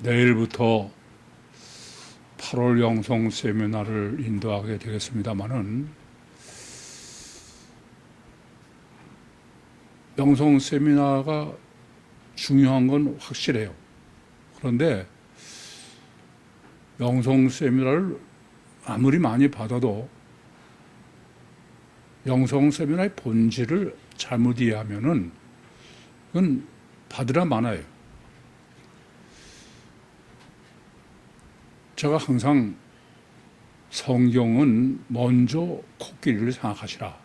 내일부터 8월 영성 세미나를 인도하게 되겠습니다마는 영성 세미나가 중요한 건 확실해요. 그런데 영성 세미나를 아무리 많이 받아도 영성 세미나의 본질을 잘못 이해하면은 그건 받으라 마나요. 제가 항상 성경은 먼저 코끼리를 생각하시라.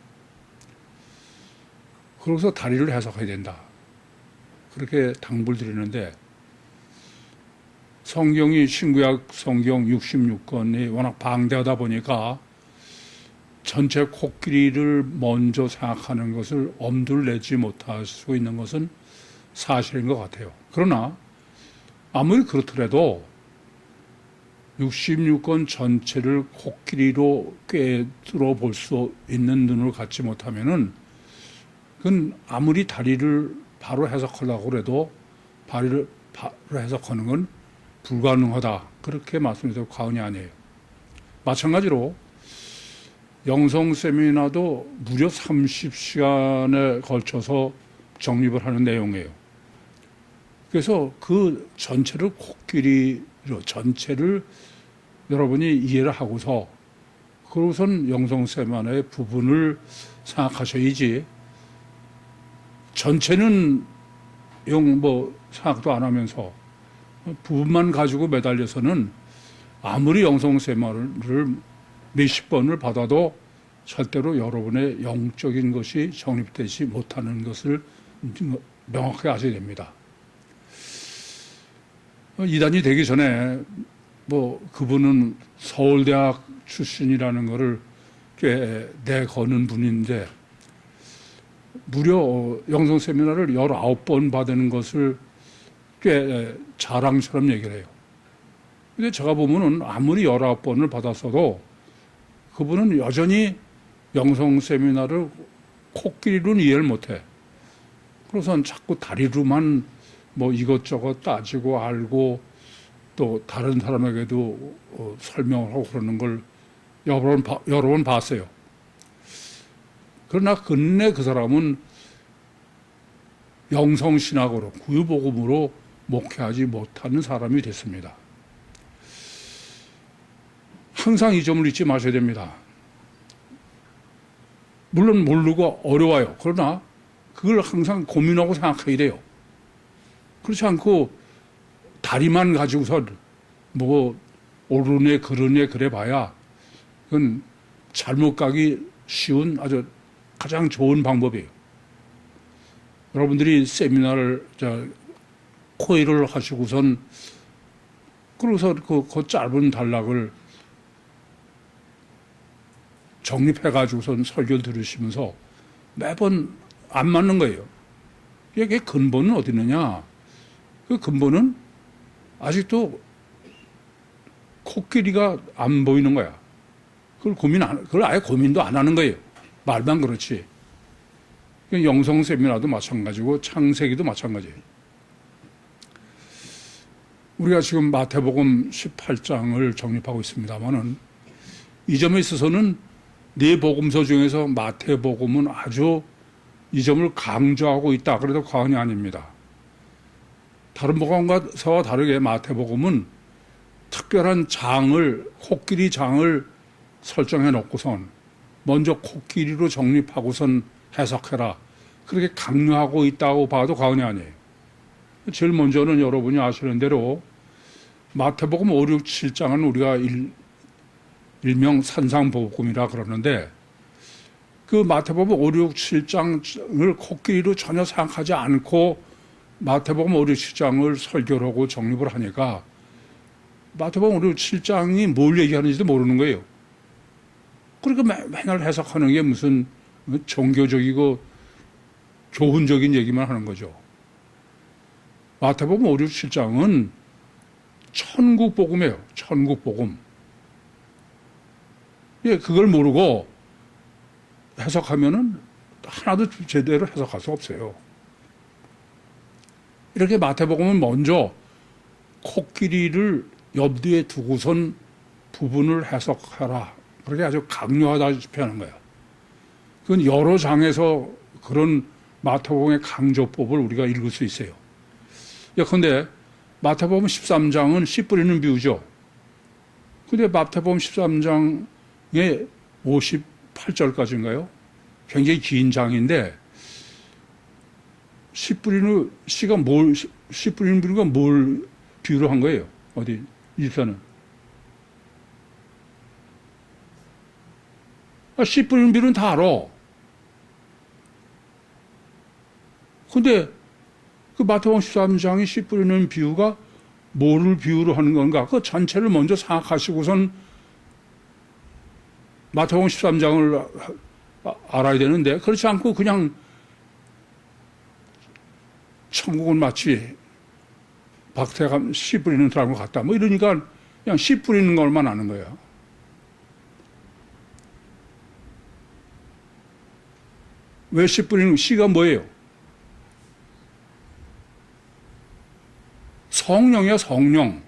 그러고서 다리를 해석해야 된다. 그렇게 당부를 드리는데 성경이 신구약 성경 66권이 워낙 방대하다 보니까 전체 코끼리를 먼저 생각하는 것을 엄두를 내지 못할 수 있는 것은 사실인 것 같아요. 그러나 아무리 그렇더라도 66권 전체를 코끼리로 꿰뚫어 볼 수 있는 눈을 갖지 못하면은 그건 아무리 다리를 바로 해석하려고 해도 다리를 바로 해석하는 건 불가능하다. 그렇게 말씀드려도 과언이 아니에요. 마찬가지로 영성 세미나도 무려 30시간에 걸쳐서 정립을 하는 내용이에요. 그래서 그 전체를 코끼리로 전체를 여러분이 이해를 하고서 그러고선 영성 세미나의 부분을 생각하셔야지 전체는 생각도 안 하면서 부분만 가지고 매달려서는 아무리 영성 세미나를 몇십 번을 받아도 절대로 여러분의 영적인 것이 정립되지 못하는 것을 명확하게 아셔야 됩니다. 이단이 되기 전에 그분은 서울대학 출신이라는 것을 꽤 내거는 분인데 무려 영성 세미나를 19번 받은 것을 꽤 자랑처럼 얘기를 해요. 근데 제가 보면은 아무리 19번을 받았어도 그분은 여전히 영성 세미나를 코끼리로는 이해를 못해. 그래서 자꾸 다리로만 이것저것 따지고 알고 또 다른 사람에게도 설명을 하고 그러는 걸 여러 번 봤어요. 그러나 근래 그 사람은 영성신학으로 구유복음으로 목회하지 못하는 사람이 됐습니다. 항상 이 점을 잊지 마셔야 됩니다. 물론 모르고 어려워요. 그러나 그걸 항상 고민하고 생각해야 돼요. 그렇지 않고 다리만 가지고서 옳으네 그러네 그래 봐야 그건 잘못 가기 쉬운 아주 가장 좋은 방법이에요. 여러분들이 세미나를 코일을 하시고선 그러고서 그 짧은 단락을 정립해가지고선 설교를 들으시면서 매번 안 맞는 거예요. 이게 근본은 어디 있느냐? 그 근본은 아직도 코끼리가 안 보이는 거야. 그걸 아예 고민도 안 하는 거예요. 말만 그렇지. 영성 세미나도 마찬가지고 창세기도 마찬가지예요. 우리가 지금 마태복음 18장을 정립하고 있습니다만은 이 점에 있어서는 네 복음서 중에서 마태복음은 아주 이 점을 강조하고 있다. 그래도 과언이 아닙니다. 다른 복음서와 다르게 마태복음은 특별한 코끼리 장을 설정해 놓고선 먼저 코끼리로 정립하고선 해석해라. 그렇게 강요하고 있다고 봐도 과언이 아니에요. 제일 먼저는 여러분이 아시는 대로 마태복음 5, 6, 7장은 우리가 일명 산상복음이라 그러는데 그 마태복음 5, 6, 7장을 코끼리로 전혀 생각하지 않고 마태복음 5, 6, 7장을 설교를 하고 정립을 하니까 마태복음 5, 6, 7장이 뭘 얘기하는지도 모르는 거예요. 그러니까 맨날 해석하는 게 무슨 종교적이고 교훈적인 얘기만 하는 거죠. 마태복음 5, 6, 7장은 천국복음이에요. 천국복음. 그걸 모르고 해석하면은 하나도 제대로 해석할 수 없어요. 이렇게 마태복음은 먼저 코끼리를 염두에 두고선 부분을 해석하라. 그렇게 아주 강요하다시피 하는 거예요. 그건 여러 장에서 그런 마태복음의 강조법을 우리가 읽을 수 있어요. 예컨대 마태복음 13장은 씨 뿌리는 비유죠. 근데 마태복음 13장의 58절까지인가요? 굉장히 긴 장인데 씨 뿌리는 비유가 뭘 비유로 한 거예요? 어디 일서는 씨 뿌리는 비유는 다 알아. 근데 그 마태복음 13장의 씨 뿌리는 비유가 뭐를 비유로 하는 건가? 그 전체를 먼저 생각하시고선 마태복음 13장을 알아야 되는데 그렇지 않고 그냥 천국은 마치 박태가 씨 뿌리는 사람과 같다. 뭐 이러니까 그냥 씨 뿌리는 것만 아는 거예요. 왜 씨 뿌리는 씨가 뭐예요? 성령이야, 성령.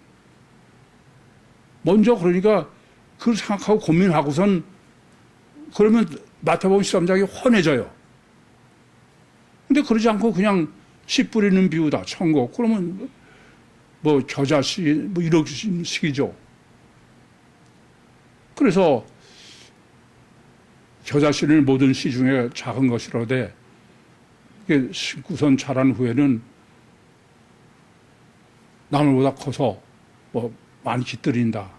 먼저 그러니까 그걸 생각하고 고민하고선 그러면 마태복음 13장이 훤해져요. 근데 그러지 않고 그냥 씨 뿌리는 비유다, 천국. 그러면 뭐 겨자씨, 뭐 이런 식이죠. 그래서 겨자씨를 모든 씨 중에 작은 것이라되 심고선 자란 후에는 나물보다 커서 뭐 많이 깃들인다.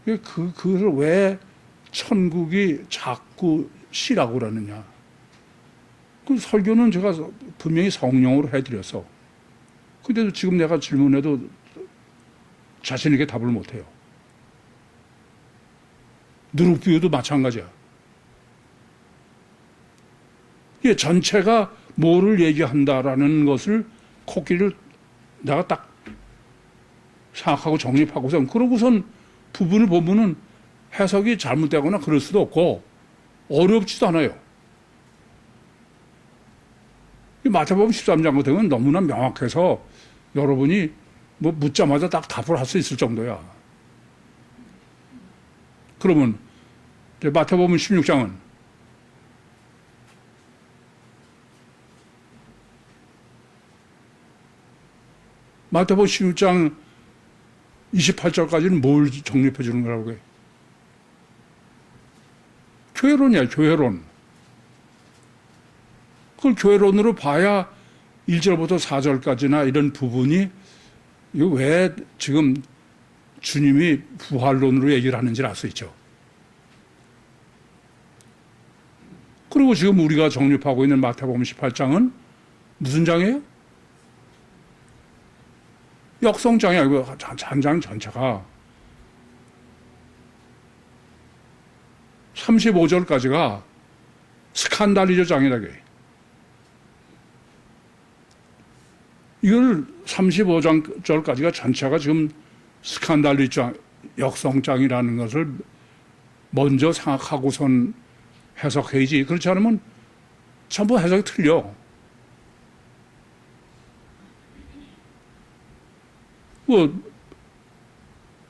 그걸 왜 천국이 자꾸 씨라고 그러느냐. 그 설교는 제가 분명히 성령으로 해드렸어. 근데도 지금 내가 질문해도 자신 있게 답을 못해요. 누룩비유도 마찬가지야. 이게 전체가 뭐를 얘기한다라는 것을 코끼리를 내가 딱 생각하고 정립하고선 그러고선 부분을 보면은 해석이 잘못되거나 그럴 수도 없고 어렵지도 않아요. 마태복음 13장 같은 건 너무나 명확해서 여러분이 뭐 묻자마자 딱 답을 할 수 있을 정도야. 그러면 마태복음 16장은 마태복음 16장 28절까지는 뭘 정립해 주는 거라고 해요? 교회론이야, 교회론. 그걸 교회론으로 봐야 1절부터 4절까지나 이런 부분이 이거 왜 지금 주님이 부활론으로 얘기를 하는지를 알 수 있죠. 그리고 지금 우리가 정립하고 있는 마태복음 18장은 무슨 장이에요? 역성장이야. 이거 한 장 전체가 35절까지가 스칸달리저 장이다. 이걸 35절까지가 전체가 지금 스칸달리저 역성장이라는 것을 먼저 생각하고선 해석해야지. 그렇지 않으면 전부 해석이 틀려. 뭐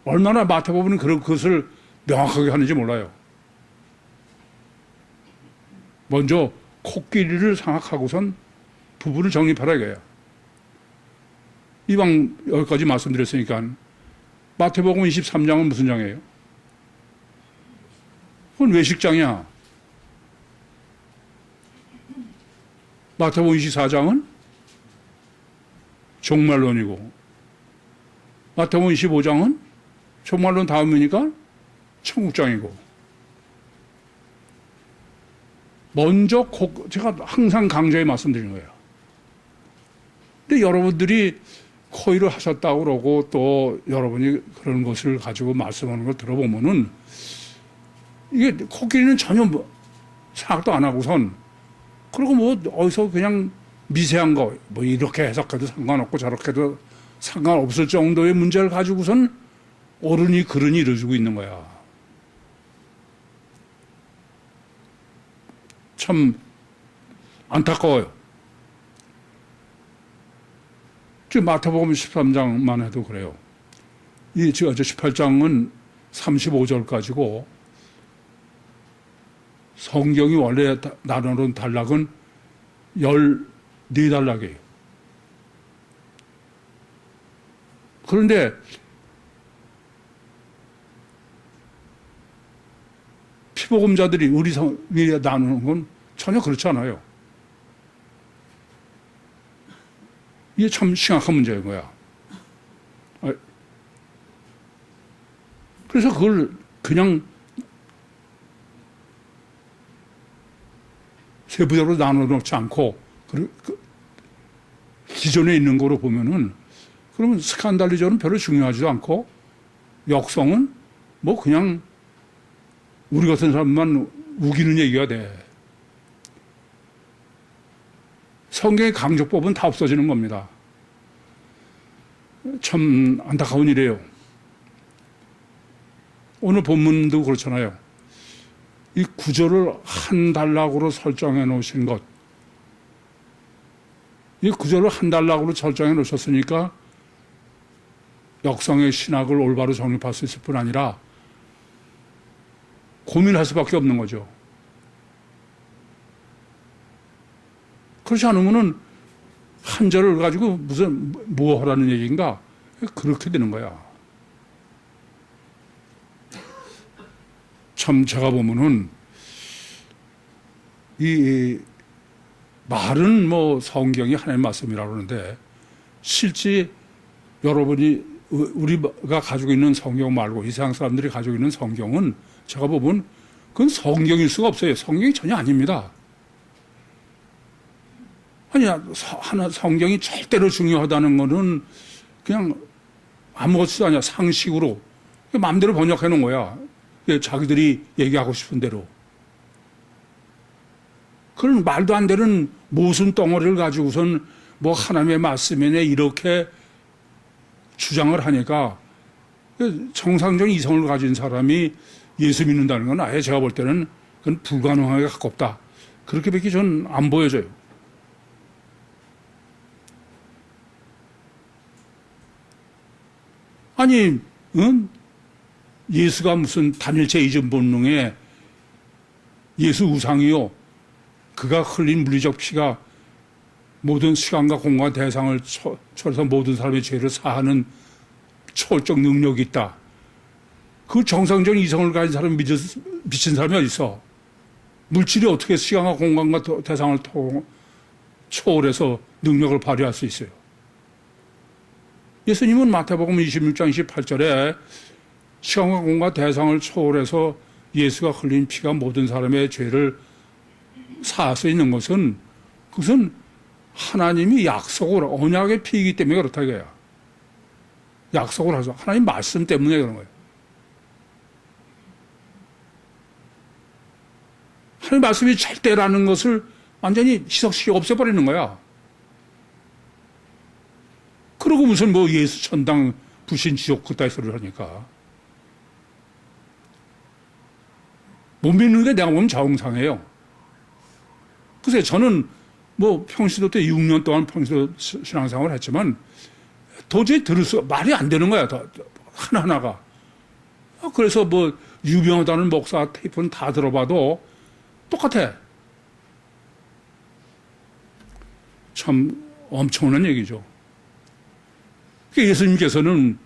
얼마나 마태복음은 그런 것을 명확하게 하는지 몰라요. 먼저 코끼리를 생각하고선 부분을 정립하라 이거야. 이방 여기까지 말씀드렸으니까 마태복음 23장은 무슨 장이에요? 그건 외식장이야. 마태복음 24장은 종말론이고 마태복음 25장은 종말론 다음이니까 천국장이고 먼저 제가 항상 강조해 말씀드리는 거예요. 근데 여러분들이 코의를 하셨다고 그러고 또 여러분이 그런 것을 가지고 말씀하는 걸 들어보면은 이게 코끼리는 전혀 생각도 안 하고선 그리고 뭐 어디서 그냥 미세한 거 뭐 이렇게 해석해도 상관없고 저렇게 해도 상관없을 정도의 문제를 가지고선 옳으니 그르니 이루어지고 있는 거야. 참 안타까워요. 지금 마태복음 13장만 해도 그래요. 이 지금 18장은 35절까지고 성경이 원래 나누는 단락은 14단락이에요. 그런데 피복음자들이 의리성이 나누는 건 전혀 그렇지 않아요. 이게 참 심각한 문제인 거야. 그래서 그걸 그냥 세부적으로 나눠놓지 않고 기존에 있는 거로 보면은 그러면 스칸달리저는 별로 중요하지도 않고 역성은 뭐 그냥 우리 같은 사람만 우기는 얘기가 돼. 성경의 강조법은 다 없어지는 겁니다. 참 안타까운 일이에요. 오늘 본문도 그렇잖아요. 이 구절을 한 단락으로 설정해 놓으신 것. 이 구절을 한 단락으로 설정해 놓으셨으니까 역성의 신학을 올바로 정립할 수 있을 뿐 아니라 고민할 수밖에 없는 거죠. 그렇지 않으면은 한 절을 가지고 무슨 뭐 하라는 얘기인가? 그렇게 되는 거야. 참 제가 보면은 이 말은 뭐 성경이 하나님의 말씀이라고 그러는데 실제 여러분이 우리가 가지고 있는 성경 말고 이 세상 사람들이 가지고 있는 성경은 제가 보면 그건 성경일 수가 없어요. 성경이 전혀 아닙니다. 아니야, 성경이 절대로 중요하다는 거는 그냥 아무것도 아니야. 상식으로 마음대로 번역해 놓은 거야. 자기들이 얘기하고 싶은 대로. 그런 말도 안 되는 모순 덩어리를 가지고선 뭐 하나님의 말씀이네 이렇게 주장을 하니까 정상적인 이성을 가진 사람이 예수 믿는다는 건 아예 제가 볼 때는 그건 불가능하게 가깝다. 그렇게밖에 전 안 보여져요. 아니, 응? 예수가 무슨 단일체 이전 본능에 예수 우상이요. 그가 흘린 물리적 피가 모든 시간과 공간 대상을 초월해서 모든 사람의 죄를 사하는 초월적 능력이 있다. 그 정상적인 이성을 가진 사람이 미친 사람이 어디 있어? 물질이 어떻게 시간과 공간과 대상을 초월해서 능력을 발휘할 수 있어요? 예수님은 마태복음 26장 28절에 시간과 공간 대상을 초월해서 예수가 흘린 피가 모든 사람의 죄를 사할 수 있는 것은 그것은 하나님이 약속을 언약의 피이기 때문에 그렇다 이거야. 약속을 하셔서 하나님 말씀 때문에 그런 거예요. 하나님 말씀이 절대라는 것을 완전히 희석시켜 없애버리는 거야. 그러고 무슨 뭐 예수 천당 부신 지옥 그따위 소리를 하니까. 못 믿는 게 내가 보면 정상이에요. 글쎄 저는 뭐 평시도 때 6년 동안 평시도 신앙생활을 했지만 도저히 말이 안 되는 거야. 하나하나가. 그래서 뭐 유명하다는 목사 테이프는 다 들어봐도 똑같아. 참 엄청난 얘기죠. 예수님께서는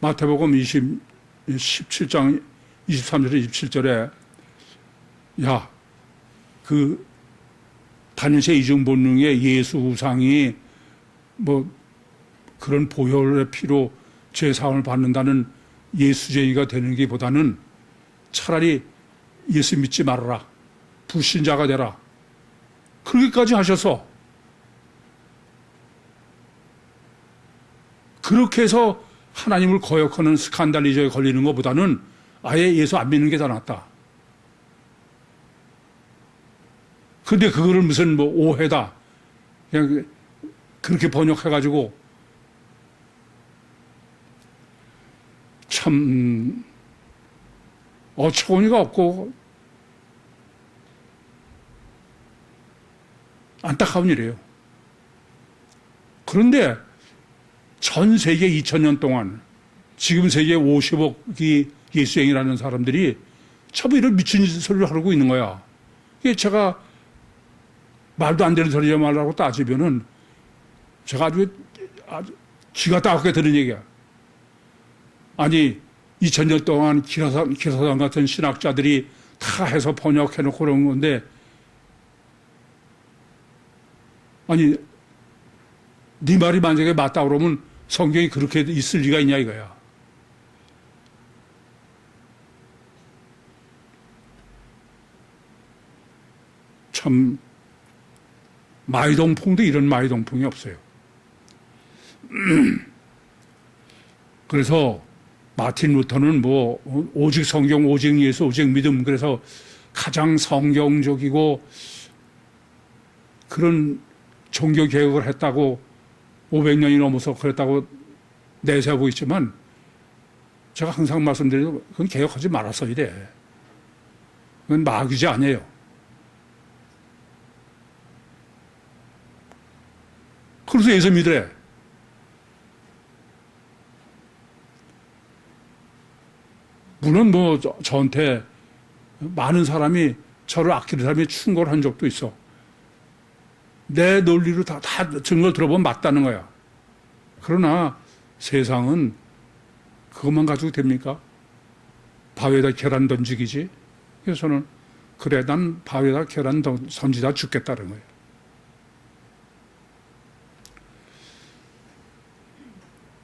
마태복음 17장 23절에 27절에 야, 그 단일체 이중 본능의 예수 우상이 뭐 그런 보혈의 피로 죄 사함을 받는다는 예수쟁이가 되는 게 보다는 차라리 예수 믿지 말아라. 불신자가 되라. 그렇게까지 하셔서 그렇게 해서 하나님을 거역하는 스칸달리저에 걸리는 것보다는 아예 예수 안 믿는 게 더 낫다. 근데 그거를 무슨 뭐 오해다. 그냥 그렇게 번역해가지고 참 어처구니가 없고 안타까운 일이에요. 그런데 전 세계 2000년 동안 지금 세계 50억이 예수행이라는 사람들이 전부 이런 미친 소리를 하고 있는 거야. 이게 제가 말도 안 되는 소리 말라고 따지면은 제가 아주 쥐가 따갑게 들은 얘기야. 아니, 2000년 동안 기라사단 같은 신학자들이 다 해서 번역해놓고 그런 건데, 아니, 네 말이 만약에 맞다 그러면 성경이 그렇게 있을 리가 있냐 이거야. 참 마이동풍도 이런 마이동풍이 없어요. 그래서 마틴 루터는 뭐 오직 성경, 오직 예수, 오직 믿음, 그래서 가장 성경적이고 그런 종교 개혁을 했다고 500년이 넘어서 그랬다고 내세우고 있지만 제가 항상 말씀드리는 그건 개혁하지 말았어야 돼. 그건 마귀지 아니에요. 그래서 예수 믿으래. 물론 뭐 저한테 많은 사람이 저를 아끼는 사람이 충고를 한 적도 있어. 내 논리로 다 증거를 들어보면 맞다는 거야. 그러나 세상은 그것만 가지고 됩니까? 바위에다 계란 던지기지. 그래서 저는 그래 난 바위에다 계란 던지다 죽겠다는 거예요.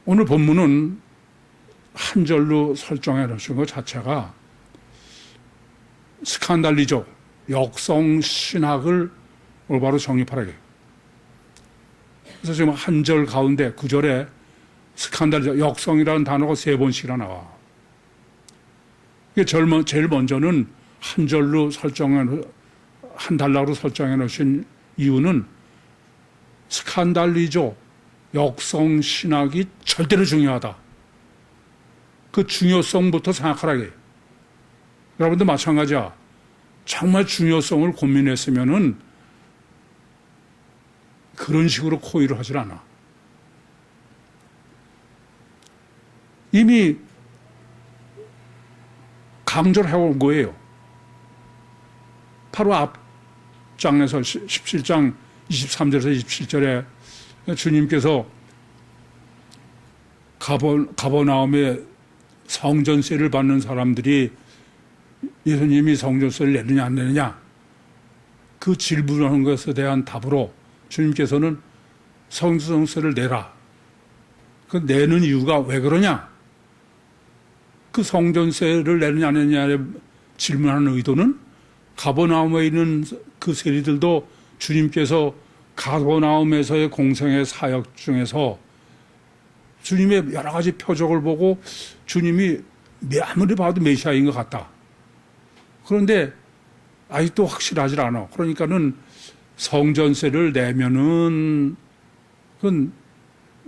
오늘 본문은 한 절로 설정해 놓으신 것 자체가 스칸달리죠. 역성 신학을 올바로 정립하라고 해요. 그래서 지금 한 절 가운데 9절에 스칸달리죠. 역성이라는 단어가 3번씩이나 나와. 이게 제일 먼저는 한 절로 한 단락으로 설정해 놓으신 이유는 스칸달리죠. 역성 신학이 절대로 중요하다. 그 중요성부터 생각하라고 해요. 여러분도 마찬가지야. 정말 중요성을 고민했으면은 그런 식으로 코의를 하질 않아. 이미 강조를 해온 거예요. 바로 앞장에서 17장 23절에서 27절에 주님께서 가버나움에 성전세를 받는 사람들이 예수님이 성전세를 내느냐 안 내느냐 그 질문하는 것에 대한 답으로 주님께서는 성전세를 내라. 그 내는 이유가 왜 그러냐? 그 성전세를 내느냐 안 내느냐에 질문하는 의도는 가버나움에 있는 그 세리들도 주님께서 가버나움에서의 공생의 사역 중에서 주님의 여러 가지 표적을 보고 주님이 아무리 봐도 메시아인 것 같다. 그런데 아직도 확실하지 않아. 그러니까는 성전세를 내면은 그건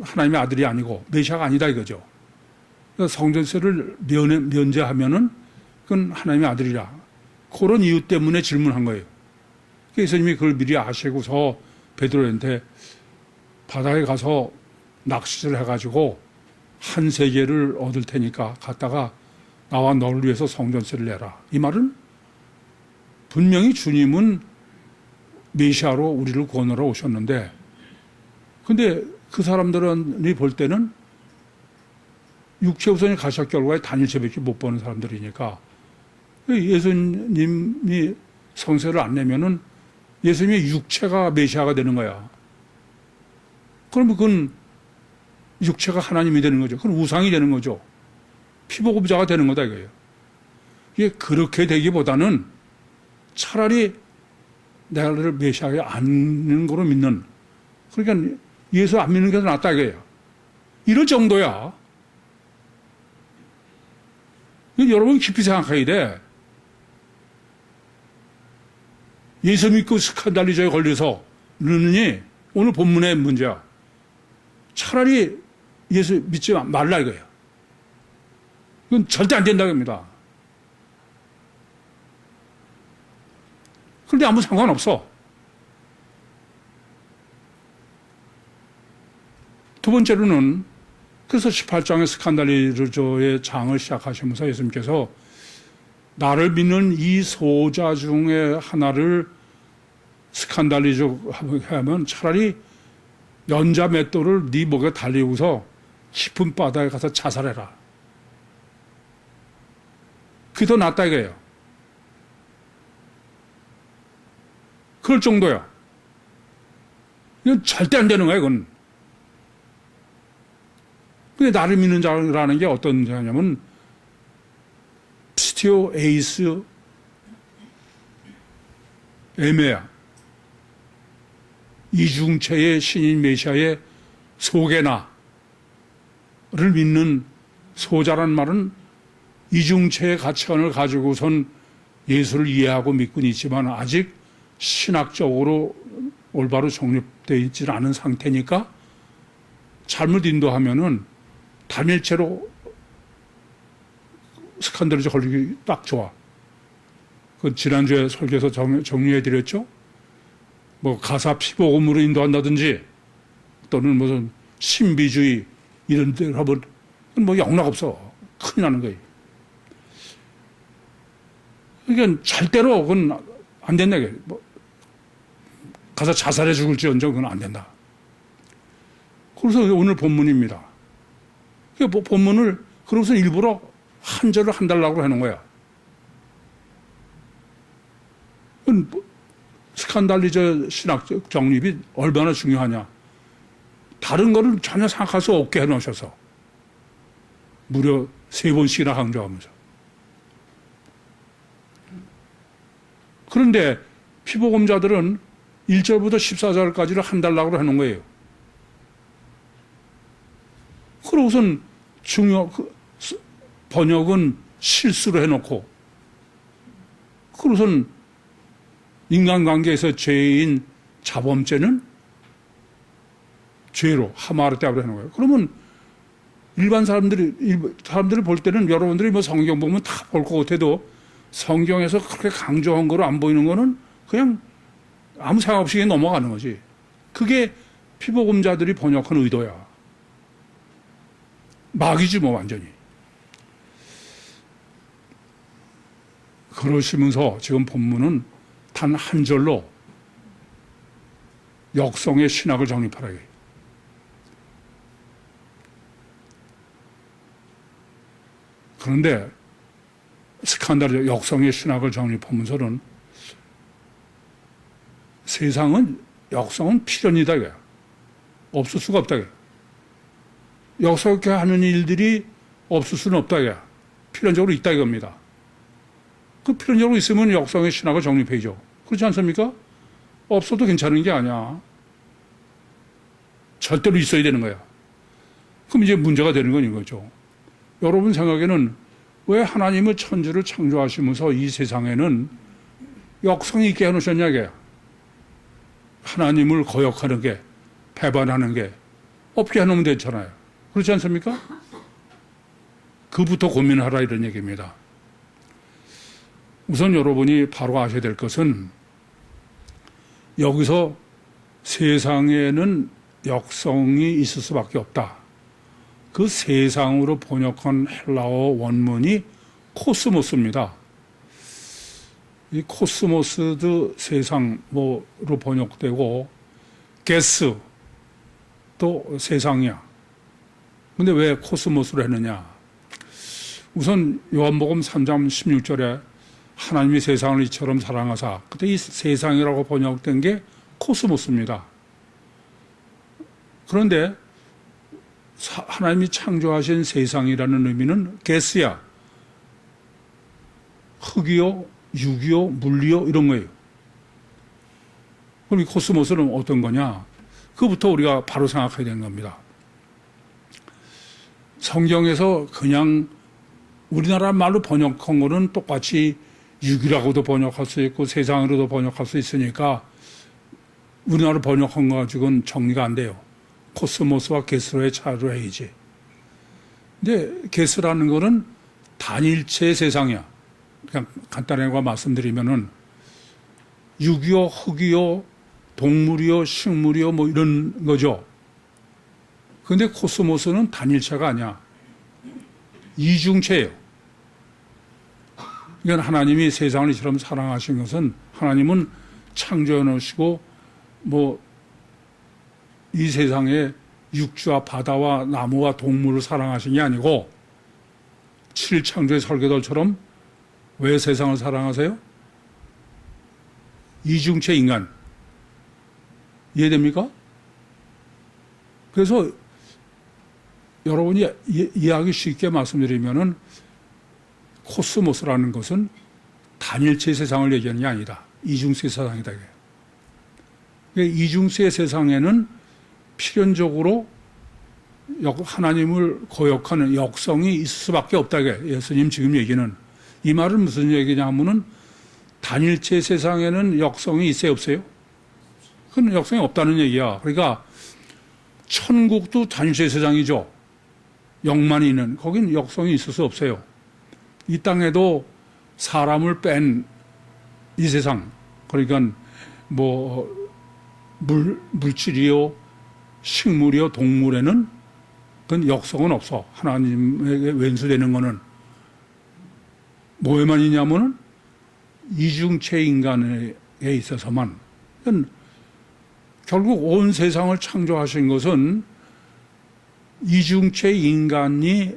하나님의 아들이 아니고 메시아가 아니다 이거죠. 성전세를 면제하면은 그건 하나님의 아들이라. 그런 이유 때문에 질문한 거예요. 예수님이 그걸 미리 아시고서 베드로한테 바다에 가서 낚시를 해가지고 한 세계를 얻을 테니까 갔다가 나와 너를 위해서 성전세를 내라. 이 말은 분명히 주님은 메시아로 우리를 구원하러 오셨는데 근데 그 사람들이 볼 때는 육체 우선이 가시학 결과에 단일체밖에 못 보는 사람들이니까 예수님이 성세를 안 내면은 예수님의 육체가 메시아가 되는 거야. 그러면 그건 육체가 하나님이 되는 거죠. 그건 우상이 되는 거죠. 피보급자가 되는 거다 이거예요. 이게 그렇게 되기보다는 차라리 나를 메시아에 안는 거로 믿는 그러니까 예수 안 믿는 게 더 낫다 이거예요. 이럴 정도야. 여러분 깊이 생각해야 돼. 예수 믿고 스칸달리저에 걸려서 그러느니 오늘 본문의 문제야. 차라리 예수 믿지 말라 이거예요. 그건 절대 안 된다고 합니다. 그런데 아무 상관없어. 두 번째로는 그래서 18장의 스칸달리저의 장을 시작하시면서 예수님께서 나를 믿는 이 소자 중에 하나를 스칸달리저 하면 차라리 연자 맷돌을 네 목에 달리고서 깊은 바다에 가서 자살해라. 그게 더 낫다 이거예요. 그럴 정도야. 이건 절대 안 되는 거야, 이건. 근데 나를 믿는 자라는 게 어떤 자냐면, 피스티오 에이스 에메야. 이중체의 신인 메시아의 소개나를 믿는 소자란 말은 이중체의 가치관을 가지고선 예수를 이해하고 믿고는 있지만 아직 신학적으로 올바로 정립되어 있지 않은 상태니까 잘못 인도하면은 단일체로 스칸들에서 걸리기 딱 좋아. 그 지난주에 설교에서 정리해 드렸죠? 뭐 가사 피복음으로 인도한다든지 또는 무슨 신비주의 이런 데 하면 뭐 영락 없어. 큰일 나는 거예요. 그러니까 절대로 그건 안 된다. 뭐 가서 자살해 죽을지언정 그건 안 된다. 그래서 오늘 본문입니다. 그 본문을 그러고서 일부러 한 절을 한 달라고 해놓은 거야. 스칸달리저 신학적 정립이 얼마나 중요하냐. 다른 거를 전혀 생각할 수 없게 해놓으셔서 무려 3번씩이나 강조하면서. 그런데 피복음자들은 1절부터 14절까지를 한 달라고 해놓은 거예요. 그러고선 번역은 실수로 해놓고, 그러고선 인간관계에서 죄인 자범죄는 죄로 하마르테아로 해놓은 거예요. 그러면 일반 사람들이 볼 때는 여러분들이 뭐 성경 보면 다 볼 것 같아도 성경에서 그렇게 강조한 거로 안 보이는 거는 그냥 아무 생각 없이 넘어가는 거지. 그게 피복음자들이 번역한 의도야. 막이지 뭐 완전히. 그러시면서 지금 본문은 단 한 절로 역성의 신학을 정립하라. 그런데 스칸달리 역성의 신학을 정립하면서는 세상은 역성은 필연이다. 없을 수가 없다. 역성케 하는 일들이 없을 수는 없다. 필연적으로 있다 이겁니다. 그 필연적으로 있으면 역성의 신학을 정립해야죠. 그렇지 않습니까? 없어도 괜찮은 게 아니야. 절대로 있어야 되는 거야. 그럼 이제 문제가 되는 건 이거죠. 여러분 생각에는 왜 하나님은 천지를 창조하시면서 이 세상에는 역성이 있게 해놓으셨냐, 이게. 하나님을 거역하는 게, 배반하는 게 없게 해놓으면 되잖아요. 그렇지 않습니까? 그부터 고민하라 이런 얘기입니다. 우선 여러분이 바로 아셔야 될 것은 여기서 세상에는 역성이 있을 수밖에 없다. 그 세상으로 번역한 헬라어 원문이 코스모스입니다. 이 코스모스도 세상으로 번역되고 게스 또 세상이야. 근데 왜 코스모스로 했느냐? 우선 요한복음 3장 16절에 하나님이 세상을 이처럼 사랑하사, 그때 이 세상이라고 번역된 게 코스모스입니다. 그런데 하나님이 창조하신 세상이라는 의미는 게스야. 흙이요, 육이요, 물리요 이런 거예요. 그럼 이 코스모스는 어떤 거냐? 그부터 우리가 바로 생각해야 되는 겁니다. 성경에서 그냥 우리나라 말로 번역한 거는 똑같이 육이라고도 번역할 수 있고 세상으로도 번역할 수 있으니까 우리나라 번역한 거 가지고는 정리가 안 돼요. 코스모스와 게스로의 차이로 해야지. 근데 게스라는 거는 단일체의 세상이야. 그냥 간단하게 말씀드리면은 육이요, 흙이요, 동물이요, 식물이요 뭐 이런 거죠. 그런데 코스모스는 단일체가 아니야. 이중체예요. 그러니까 하나님이 세상을 이처럼 사랑하신 것은 하나님은 창조해 놓으시고 이 세상에 육지와 바다와 나무와 동물을 사랑하신 게 아니고 7일 창조의 설계도처럼 왜 세상을 사랑하세요? 이중체 인간. 이해됩니까? 그래서 여러분이 이해하기 쉽게 말씀드리면은 코스모스라는 것은 단일체 세상을 얘기하는 게 아니다. 이중체 세상이다. 이중체 세상에는 필연적으로 하나님을 거역하는 역성이 있을 수밖에 없다. 예수님 지금 얘기는. 이 말은 무슨 얘기냐 하면은 단일체 세상에는 역성이 있어요, 없어요? 그건 역성이 없다는 얘기야. 그러니까 천국도 단일체 세상이죠. 영만 있는. 거긴 역성이 있을 수 없어요. 이 땅에도 사람을 뺀 이 세상, 그러니까 물질이요, 식물이요, 동물에는 그건 역성은 없어. 하나님에게 왼수되는 거는. 뭐에만 있냐면은 이중체 인간에 있어서만. 결국 온 세상을 창조하신 것은 이중체 인간이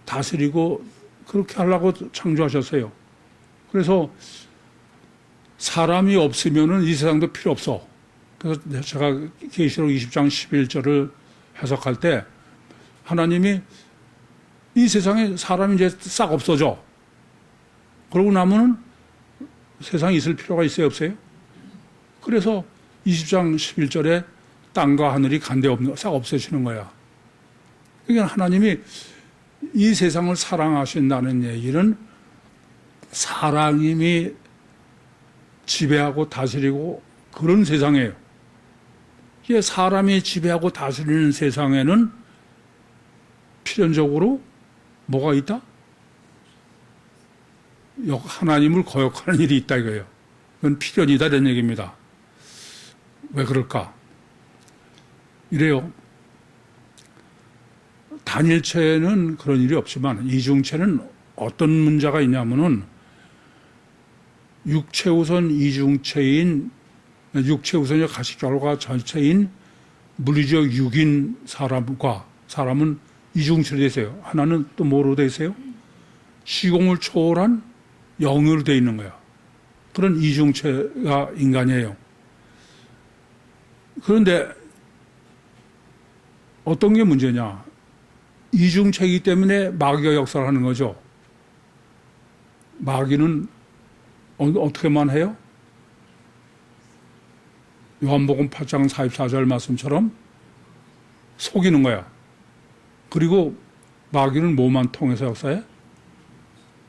다스리고 그렇게 하려고 창조하셨어요. 그래서 사람이 없으면은 이 세상도 필요 없어. 그래서 제가 계시록 20장 11절을 해석할 때 하나님이 이 세상에 사람이 이제 싹 없어져. 그러고 나면은 세상에 있을 필요가 있어요, 없어요? 그래서 20장 11절에 땅과 하늘이 간데 싹 없애시는 거야. 그러니까 하나님이 이 세상을 사랑하신다는 얘기는 사랑님이 지배하고 다스리고 그런 세상이에요. 이게 사람이 지배하고 다스리는 세상에는 필연적으로 뭐가 있다? 하나님을 거역하는 일이 있다 이거예요. 그건 필연이다 이런 얘기입니다. 왜 그럴까? 이래요. 단일체는 그런 일이 없지만 이중체는 어떤 문제가 있냐면은 육체 우선 이중체인 육체 우선의 가시결과 전체인 물리적 육인 사람은 이중체로 되세요. 하나는 또 뭐로 되세요? 시공을 초월한 영으로 되어 있는 거야. 그런 이중체가 인간이에요. 그런데 어떤 게 문제냐? 이중체이기 때문에 마귀가 역사를 하는 거죠. 마귀는 어떻게만 해요? 요한복음 8장 44절 말씀처럼 속이는 거야. 그리고 마귀는 뭐만 통해서 역사해?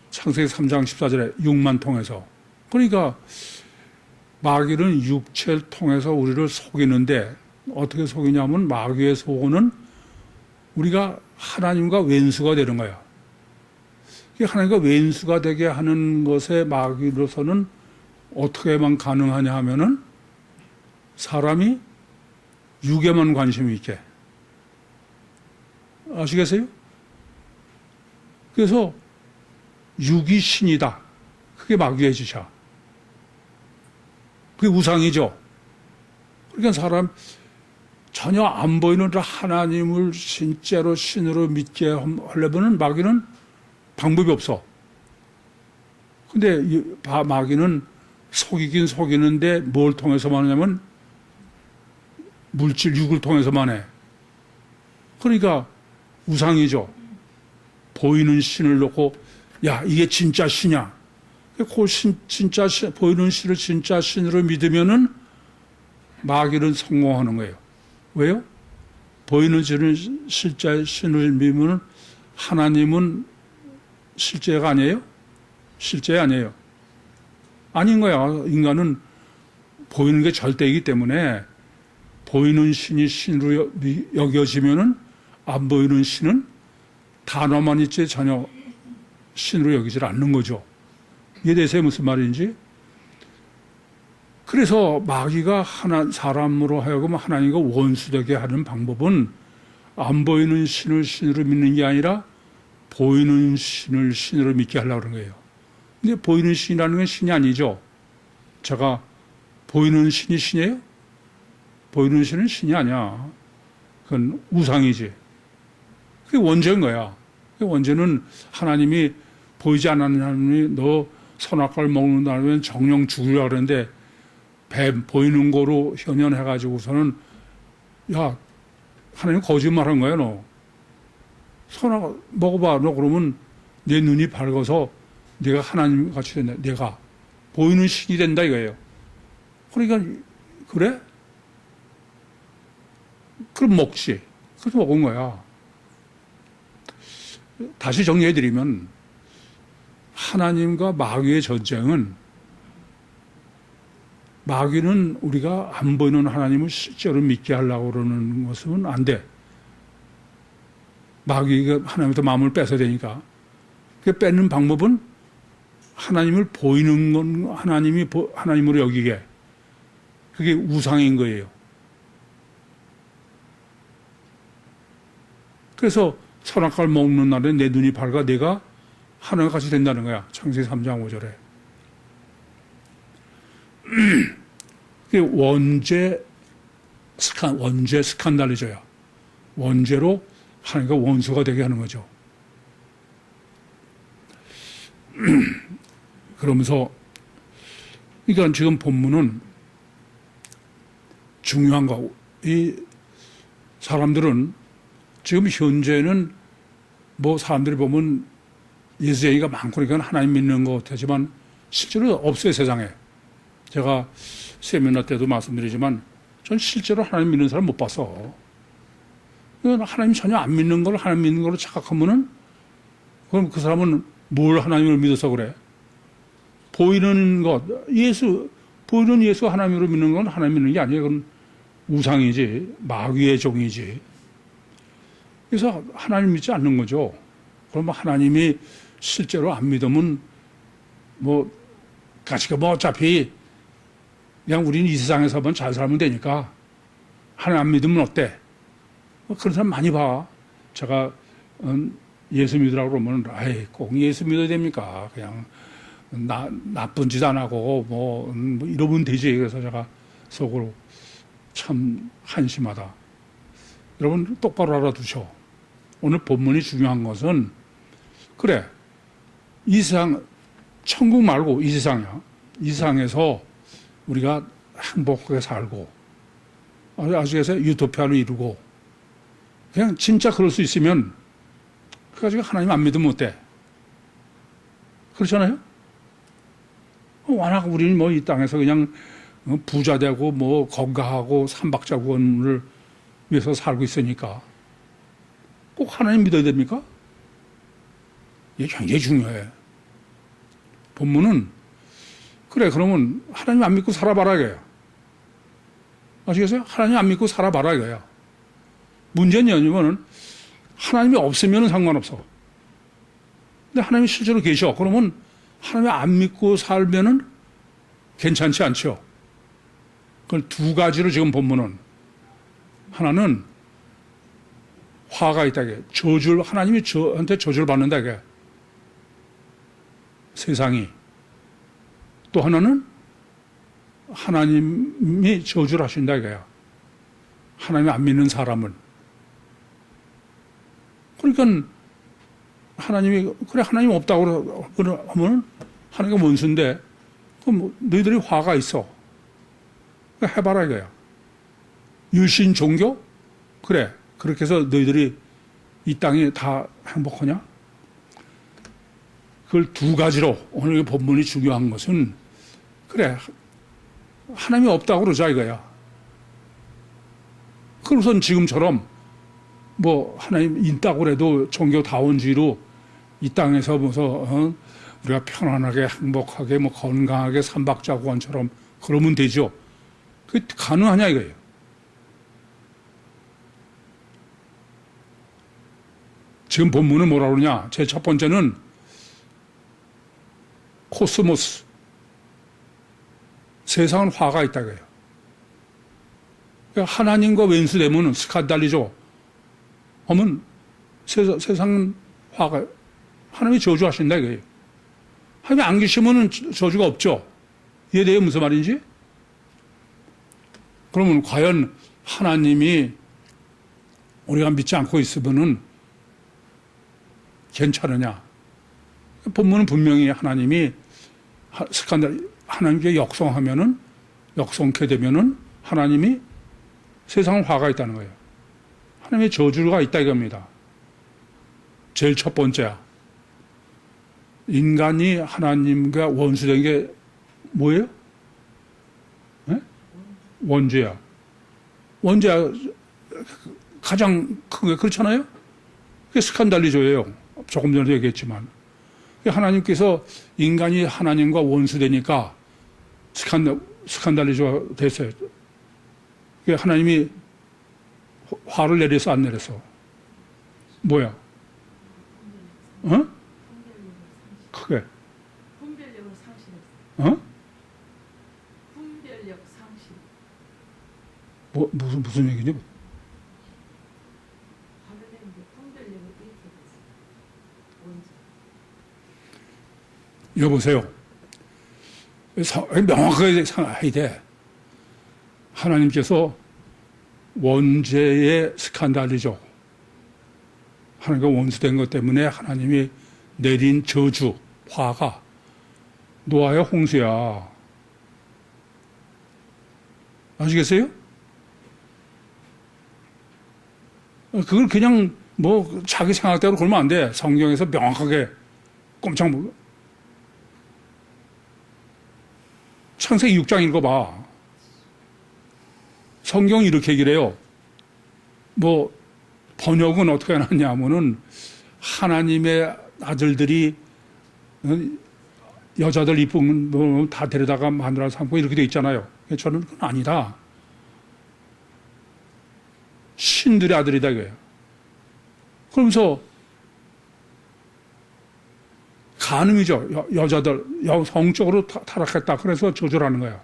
창세기 3장 14절에 육만 통해서. 그러니까 마귀는 육체를 통해서 우리를 속이는데 어떻게 속이냐면 마귀의 속어는 우리가 하나님과 왼수가 되는 거야. 하나님과 왼수가 되게 하는 것에 마귀로서는 어떻게만 가능하냐 하면은 사람이 육에만 관심이 있게. 아시겠어요? 그래서 육이 신이다. 그게 마귀의 짓이야. 그게 우상이죠. 그러니까 사람 전혀 안 보이는 하나님을 진짜로 신으로 믿게 하려면 마귀는 방법이 없어. 근데 마귀는 속이긴 속이는데 뭘 통해서만 하냐면 물질 육을 통해서만 해. 그러니까 우상이죠. 보이는 신을 놓고 야 이게 진짜 신이야. 진짜 보이는 신을 진짜 신으로 믿으면은 마귀는 성공하는 거예요. 왜요? 보이는 신을 실제 신을 믿으면 하나님은 실제가 아니에요? 실제 아니에요. 아닌 거야. 인간은 보이는 게 절대이기 때문에 보이는 신이 신으로 여겨지면은 안 보이는 신은 단어만 있지 전혀 신으로 여기질 않는 거죠. 이해되세요? 무슨 말인지? 그래서 마귀가 사람으로 하여금 하나님과 원수되게 하는 방법은 안 보이는 신을 신으로 믿는 게 아니라 보이는 신을 신으로 믿게 하려고 그런 거예요. 근데 보이는 신이라는 건 신이 아니죠. 제가 보이는 신이 신이에요? 보이는 신은 신이 아니야. 그건 우상이지. 그게 원죄인 거야. 원죄는 하나님이 보이지 않는 하나님이 너 선악과를 먹는다면 정령 죽으려고 그러는데 보이는 거로 현현해가지고서는 야, 하나님 거짓말한 거야, 너. 선악 먹어봐. 너 그러면 내 눈이 밝아서 내가 하나님 같이 된다. 내가 보이는 신이 된다 이거예요. 그러니까 그래? 그럼 먹지. 그래서 먹은 거야. 다시 정리해드리면 하나님과 마귀의 전쟁은 마귀는 우리가 안 보이는 하나님을 실제로 믿게 하려고 그러는 것은 안 돼. 마귀가 하나님부터 마음을 뺏어야 되니까. 그 뺏는 방법은 하나님을 보이는 건 하나님으로 여기게. 그게 우상인 거예요. 그래서 선악과를 먹는 날에 내 눈이 밝아 내가 하나님과 같이 된다는 거야. 창세기 3장 5절에. 그게 원죄 스칸달리저야. 원죄로 하나님과 원수가 되게 하는 거죠. 그러면서 그러니까 지금 본문은 중요한 거. 이 사람들은 지금 현재는 뭐 사람들이 보면 예수쟁이가 많고 그러니까 하나님 믿는 것 같지만 실제로 없어요, 세상에. 제가 세미나 때도 말씀드리지만 전 실제로 하나님 믿는 사람 못 봤어. 하나님 전혀 안 믿는 걸 하나님 믿는 걸로 착각하면은 그럼 그 사람은 뭘 하나님을 믿어서 그래? 보이는 것, 보이는 예수 하나님으로 믿는 건 하나님 믿는 게 아니에요. 그건 우상이지, 마귀의 종이지. 그래서 하나님 믿지 않는 거죠. 그럼 하나님이 실제로 안 믿으면 뭐 가치가 뭐 어차피 그냥 우리는 이 세상에서만 잘 살면 되니까 하나님 안 믿으면 어때? 그런 사람 많이 봐. 제가 예수 믿으라고 그러면 아이 꼭 예수 믿어야 됩니까? 그냥 나쁜 짓 안 하고 뭐 이러면 되지. 그래서 제가 속으로 참 한심하다. 여러분 똑바로 알아두셔. 오늘 본문이 중요한 것은 그래 이 세상 천국 말고 이 세상이야. 이 세상에서 우리가 행복하게 살고 아직에서 유토피아를 이루고 그냥 진짜 그럴 수 있으면 그 가지고 하나님 안 믿으면 어때? 그렇잖아요? 워낙 우리는 뭐 이 땅에서 그냥 부자 되고 뭐 건강하고 삼박자권을 위해서 살고 있으니까 꼭 하나님 믿어야 됩니까? 이게 굉장히 중요해. 본문은 그래 그러면 하나님 안 믿고 살아봐라 이거야. 아시겠어요? 하나님 안 믿고 살아봐라 이거야. 문제는 뭐냐면은 하나님이 없으면 상관없어. 근데 하나님이 실제로 계셔. 그러면 하나님이 안 믿고 살면은 괜찮지 않죠. 그걸 두 가지로 지금 본문은 하나는 화가 있다 이게 하나님이 저한테 저주를 받는다 이게 세상이. 또 하나는 하나님이 저주를 하신다 이거야. 하나님 안 믿는 사람은. 그러니까 하나님이 그래 하나님 없다고 하면 하나님이 원수인데 그럼 뭐 너희들이 화가 있어. 해봐라 이거야. 유신 종교? 그래. 그렇게 해서 너희들이 이 땅이 다 행복하냐? 그걸 두 가지로 오늘 본문이 중요한 것은 그래 하나님이 없다고 그러자 이거야. 그러선 지금처럼 뭐 하나님 있다고 해도 종교다원주의로 이 땅에서 우리가 편안하게 행복하게 뭐 건강하게 삼박자권처럼 그러면 되죠. 그게 가능하냐 이거예요. 지금 본문은 뭐라 그러냐? 제 첫 번째는 코스모스. 세상은 화가 있다 그래요. 하나님과 왼수되면 스칸달리죠. 하면 세상 화가 하나님이 저주하신다 이거예요. 하나님이 안 계시면 저주가 없죠. 이해돼요? 무슨 말인지? 그러면 과연 하나님이 우리가 믿지 않고 있으면은 괜찮으냐? 본문은 분명히 하나님이 하나님께 역성케 되면은 하나님이 세상에 화가 있다는 거예요. 하나님의 저주가 있다 이겁니다. 제일 첫 번째야. 인간이 하나님과 원수된 게 뭐예요? 네? 원죄야. 원죄야 가장 큰 게 그렇잖아요? 그게 스칸달리조예요. 조금 전에 얘기했지만. 하나님께서 인간이 하나님과 원수되니까 스칸달리조가 됐어요. 하나님이 화를 내려서 안 내려서. 뭐야? 어? 크게. 분별력을 상실했어. 어? 분별력 상실. 무슨 얘기냐? 화를 내는데 분별력을 잃게 됐어. 원죄. 여보세요. 명확하게 생각해야 돼. 하나님께서 원죄의 스칸달이죠. 하나님과 원수된 것 때문에 하나님이 내린 저주, 화가 노아의 홍수야. 아시겠어요? 그걸 그냥 뭐 자기 생각대로 그러면 안 돼. 성경에서 명확하게 꼼짝 못. 창세기 6장 읽어봐. 성경이 이렇게 얘기를 해요. 뭐 번역은 어떻게 해놨냐 하면은 하나님의 아들들이 여자들 이쁜 거 다 데려다가 마누라 삼고 이렇게 돼 있잖아요. 저는 그건 아니다. 신들의 아들이다 이거예요. 그러면서 간음이죠. 여자들 성적으로 타락했다. 그래서 저주라는 거야.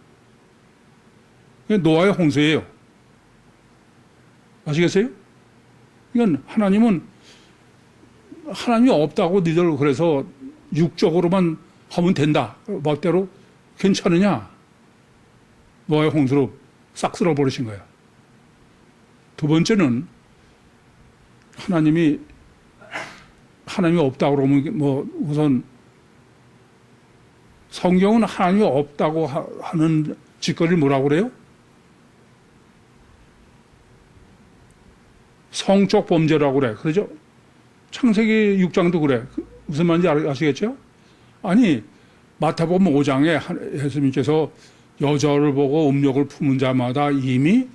노아의 홍수예요. 아시겠어요? 이건 하나님이 없다고 니들 그래서 육적으로만 하면 된다. 멋대로 괜찮으냐? 노아의 홍수로 싹 쓸어버리신 거야. 두 번째는 하나님이 없다고 그러면 뭐 우선 성경은 하나님이 없다고 하는 짓거리를 뭐라고 그래요? 성적 범죄라고 그래. 그러죠? 창세기 6장도 그래. 무슨 말인지 아시겠죠? 아니, 마태복음 5장에 예수님께서 여자를 보고 음욕을 품은 자마다 이미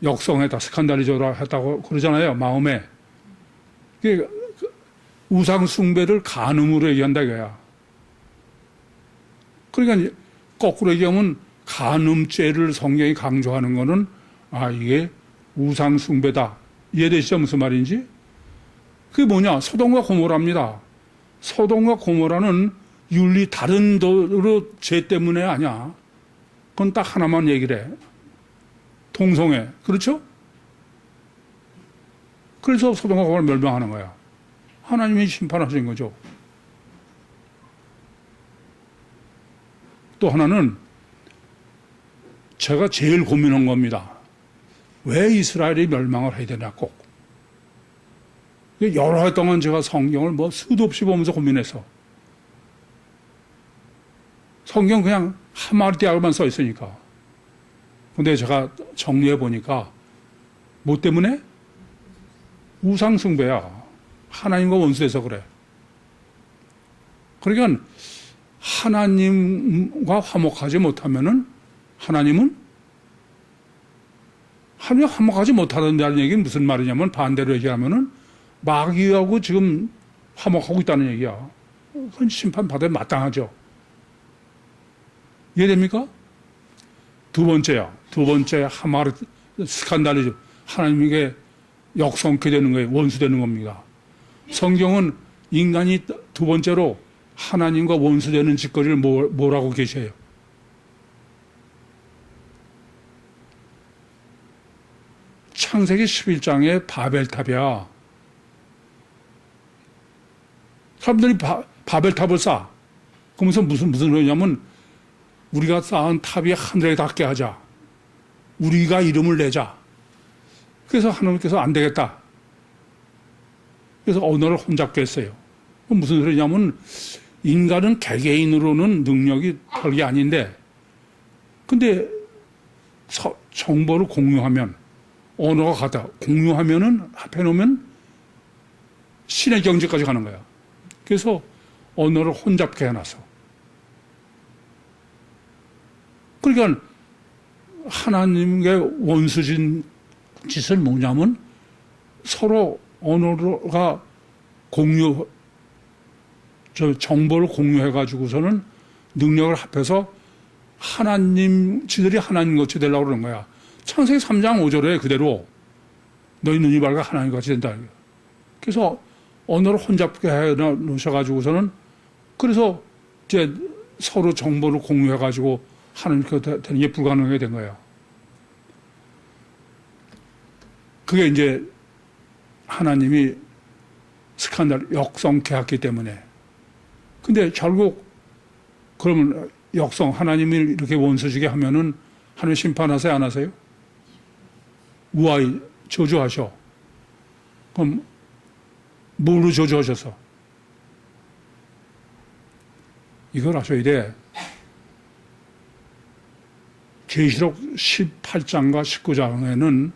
역성했다, 스칸달리조라 했다고 그러잖아요, 마음에. 우상숭배를 간음으로 얘기한다, 이거야. 그러니까, 거꾸로 얘기하면 간음죄를 성경이 강조하는 거는, 이게 우상숭배다. 이해되시죠? 무슨 말인지? 그게 뭐냐? 소돔과 고모라입니다. 소돔과 고모라는 윤리 다른 도로 죄 때문에 아니야. 그건 딱 하나만 얘기를 해. 동성애. 그렇죠? 그래서 소돔과 고모를 멸망하는 거야. 하나님이 심판하신 거죠. 또 하나는 제가 제일 고민한 겁니다. 왜 이스라엘이 멸망을 해야 되나 꼭. 여러 해 동안 제가 성경을 뭐 수도 없이 보면서 고민해서. 성경 그냥 한 마디야로만 써 있으니까. 근데 제가 정리해 보니까 뭐 때문에? 우상숭배야. 하나님과 원수돼서 그래. 그러니까 하나님과 화목하지 못하면은 하나님은 화목하지 못하는다는 얘기는 무슨 말이냐면 반대로 얘기하면은 마귀하고 지금 화목하고 있다는 얘기야. 그건 심판받아야 마땅하죠. 이해됩니까? 두 번째야. 두 번째 하마르 스칸달이죠. 하나님에게 역성케 되는 거예요. 원수되는 겁니다. 성경은 인간이 두 번째로 하나님과 원수되는 짓거리를 뭐라고 계셔요? 창세기 11장의 바벨탑이야. 사람들이 바벨탑을 쌓아. 그러면서 무슨 소리냐면 우리가 쌓은 탑이 하늘에 닿게 하자. 우리가 이름을 내자. 그래서 하나님께서 안 되겠다. 그래서 언어를 혼잡게 했어요. 무슨 소리냐면 인간은 개개인으로는 능력이 별게 아닌데 근데 정보를 공유하면 언어가 같아. 공유하면은 합해놓으면 신의 경지까지 가는 거야. 그래서 언어를 혼잡게 해놨어. 그러니까 하나님의 원수진 짓은 뭐냐면 서로 언어가 정보를 공유해가지고서는 능력을 합해서 지들이 하나님 같이 되려고 그러는 거야. 창세기 3장 5절에 그대로 너희 눈이 밝아 하나님 같이 된다. 그래서 언어를 혼잡게 해 놓으셔가지고서는 그래서 이제 서로 정보를 공유해가지고 하나님께 되는 게 불가능하게 된 거예요. 그게 이제 하나님이 스칸들 역성케 했기 때문에. 근데 결국 그러면 하나님이 이렇게 원수지게 하면은 하나님 심판하세요, 안 하세요? 우아히 저주하셔. 그럼 뭐로 저주하셔서? 이걸 아셔야 돼. 계시록 18장과 19장에는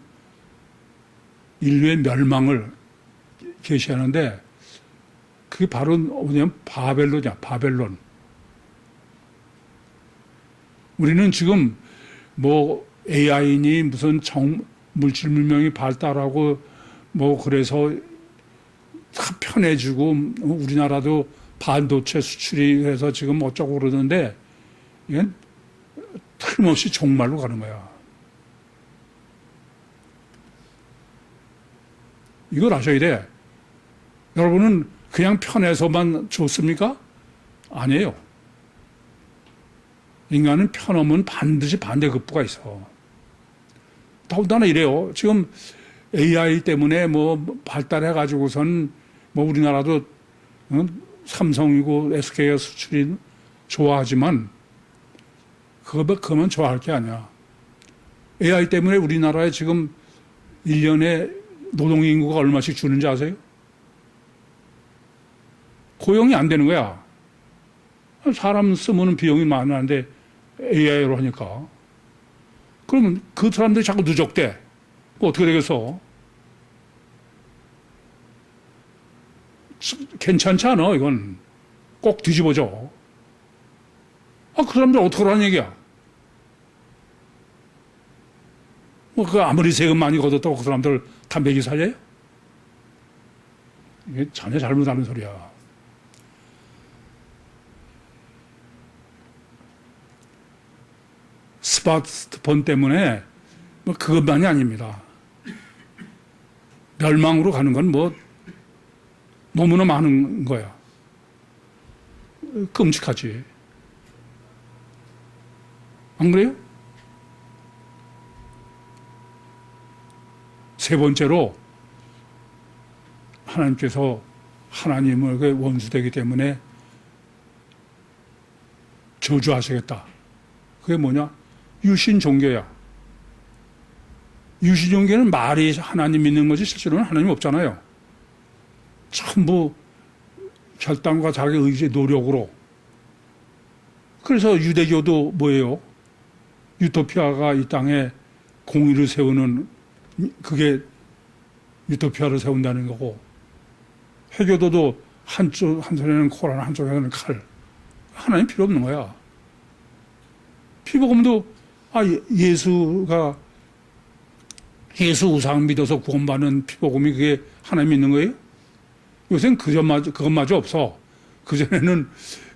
인류의 멸망을 계시하는데 그게 바로 뭐냐면 바벨론이야, 바벨론. 우리는 지금 뭐 AI니 무슨 물질 문명이 발달하고 뭐 그래서 다 편해지고 우리나라도 반도체 수출이 해서 지금 어쩌고 그러는데 이건 틀림없이 종말로 가는 거야. 이걸 아셔야 돼. 여러분은 그냥 편해서만 좋습니까? 아니에요. 인간은 편하면 반드시 반대급부가 있어. 더군다나 이래요. 지금 AI 때문에 뭐 발달해가지고선 뭐 우리나라도 삼성이고 SK가 수출이 좋아하지만 그거만 좋아할 게 아니야. AI 때문에 우리나라에 지금 1년에 노동인구가 얼마씩 주는지 아세요? 고용이 안 되는 거야. 사람 쓰면 비용이 많은데 AI로 하니까. 그러면 그 사람들이 자꾸 누적돼. 어떻게 되겠어? 괜찮지 않아, 이건. 꼭 뒤집어져. 그 사람들 어떡하라는 얘기야? 아무리 세금 많이 걷었다고 그 사람들 다 먹이 살려요? 이게 전혀 잘못하는 소리야. 스마트폰 때문에 그것만이 아닙니다. 멸망으로 가는 건 너무나 많은 거야. 끔찍하지. 안 그래요? 세 번째로 하나님께서 하나님을 원수되기 때문에 저주하시겠다. 그게 뭐냐? 유신 종교야. 유신 종교는 말이 하나님 믿는 거지 실제로는 하나님 없잖아요. 전부 결단과 자기 의지의 노력으로. 그래서 유대교도 뭐예요? 유토피아가 이 땅에 공의를 세우는 그게 유토피아를 세운다는 거고, 회교도도 한 손에는 코란 한쪽에는 칼. 하나님 필요 없는 거야. 피복음도 예수 우상 믿어서 구원받는 피복음이 그게 하나님 믿는 거예요? 요새는 그것마저 없어. 그전에는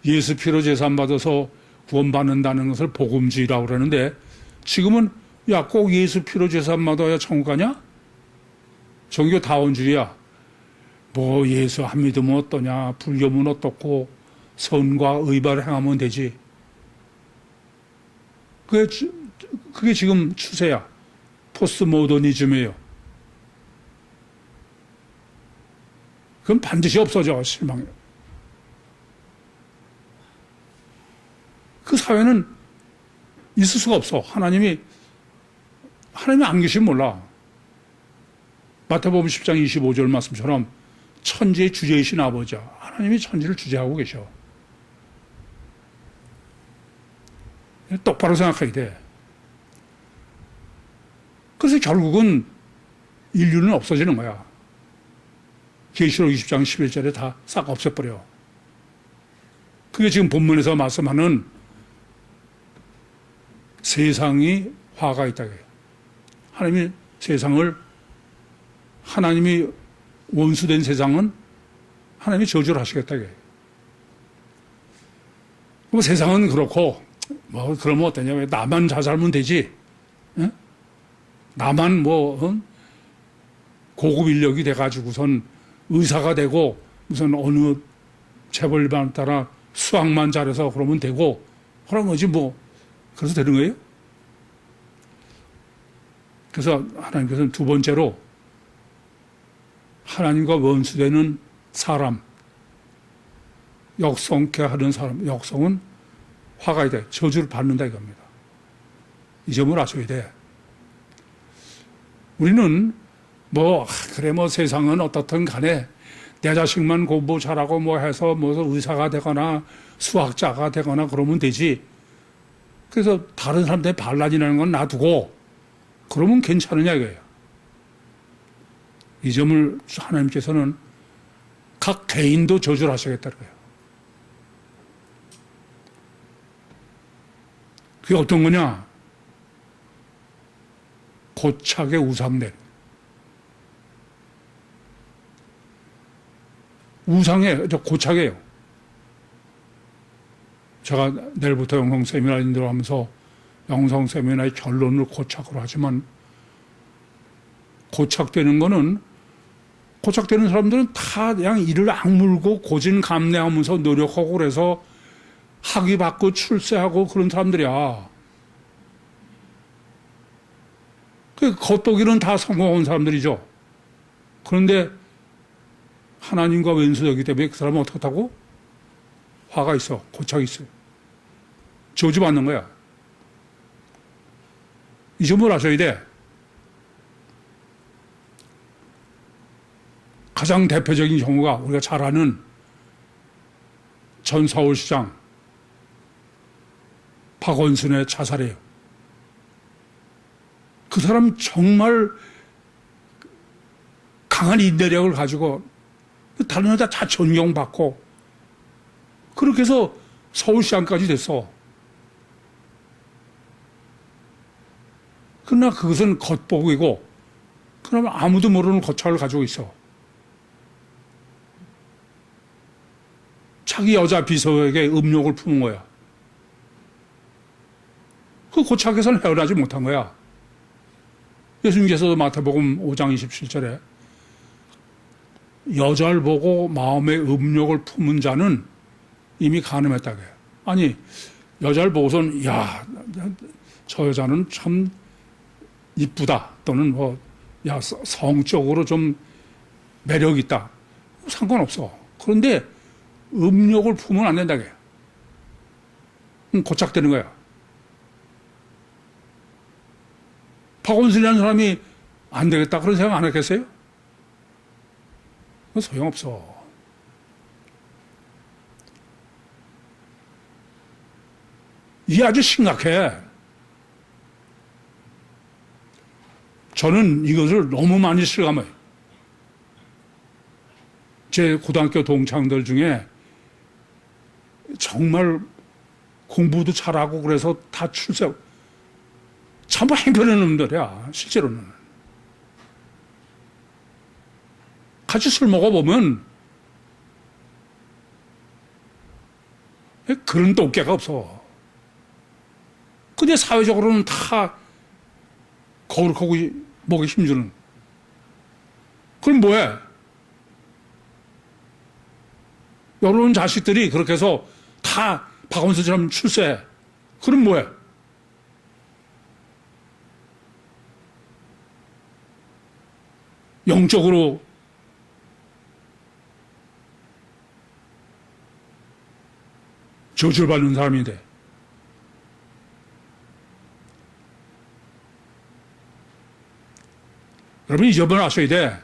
예수 피로 제산 받아서 구원받는다는 것을 복음주의라고 그러는데 지금은 꼭 예수 피로 제산 받아야 천국 가냐? 종교 다원주의야. 예수 안 믿으면 어떠냐? 불교면 어떻고 선과 의발을 행하면 되지. 그게 지금 추세야. 포스트 모더니즘이에요. 그건 반드시 없어져, 실망. 그 사회는 있을 수가 없어. 하나님이 안 계시면 몰라. 마태복음 10장 25절 말씀처럼 천지의 주제이신 아버지, 하나님이 천지를 주재하고 계셔. 똑바로 생각해야 돼. 그래서 결국은 인류는 없어지는 거야. 계시록 20장 11절에 다 싹 없애버려. 그게 지금 본문에서 말씀하는 세상이 화가 있다고 해요. 하나님이 세상을, 하나님이 원수된 세상은 하나님이 저주를 하시겠다고 해요. 그럼 세상은 그렇고, 그러면 어떠냐. 왜 나만 잘 살면 되지? 에? 나만 고급 인력이 돼가지고선 의사가 되고, 무슨 어느 재벌반 따라 수학만 잘해서 그러면 되고, 그런 거지 그래서 되는 거예요? 그래서 하나님께서는 두 번째로 하나님과 원수되는 사람, 역성케 하는 사람, 역성은 화가 돼. 저주를 받는다 이겁니다. 이 점을 아셔야 돼. 우리는 그래 세상은 어떻든 간에 내 자식만 공부 잘하고 해서 의사가 되거나 수학자가 되거나 그러면 되지. 그래서 다른 사람들의 반란이라는 건 놔두고 그러면 괜찮으냐 이거예요. 이 점을 하나님께서는 각 개인도 저주를 하시겠다는 거예요. 그게 어떤 거냐? 고착의 우상들. 고착이에요. 제가 내일부터 영성 세미나 인도하면서 영성 세미나의 결론을 고착으로 하지만, 고착되는 사람들은 다 그냥 이를 악물고 고진감래하면서 노력하고 그래서 학위 받고 출세하고 그런 사람들이야. 겉보기는 다 성공한 사람들이죠. 그런데 하나님과 왼수되기 때문에 그 사람은 어떻게 하고? 화가 있어. 고착이 있어. 저주받는 거야. 이 점을 아셔야 돼. 가장 대표적인 경우가 우리가 잘 아는 전 서울시장 박원순의 자살이에요. 그 사람 정말 강한 인내력을 가지고 다른 여자 다 존경받고 그렇게 해서 서울시장까지 됐어. 그러나 그것은 겉보기고, 그러면 아무도 모르는 고착을 가지고 있어. 자기 여자 비서에게 음욕을 품은 거야. 그 고착에서는 헤어나지 못한 거야. 예수님께서도 마태복음 5장 27절에 여자를 보고 마음의 음욕을 품은 자는 이미 간음했다고 해요. 아니, 여자를 보고선 저 여자는 참 이쁘다, 또는 성적으로 좀 매력 있다, 상관없어. 그런데 음욕을 품으면 안 된다고 해요. 고착되는 거야. 박원순이라는 사람이 안 되겠다 그런 생각 안 했겠어요? 그건 소용없어. 이게 아주 심각해. 저는 이것을 너무 많이 실감해요. 제 고등학교 동창들 중에 정말 공부도 잘하고 그래서 다 출세, 전부 행편한 놈들이야, 실제로는. 같이 술 먹어보면 그런 똑개가 없어. 근데 사회적으로는 다 거룩하고 목에 힘주는. 그럼 뭐해? 여러분 자식들이 그렇게 해서 다 박원순처럼 출세해. 그럼 뭐해? 영적으로 저주를 받는 사람이 돼. 여러분 이 점을 아셔야 돼.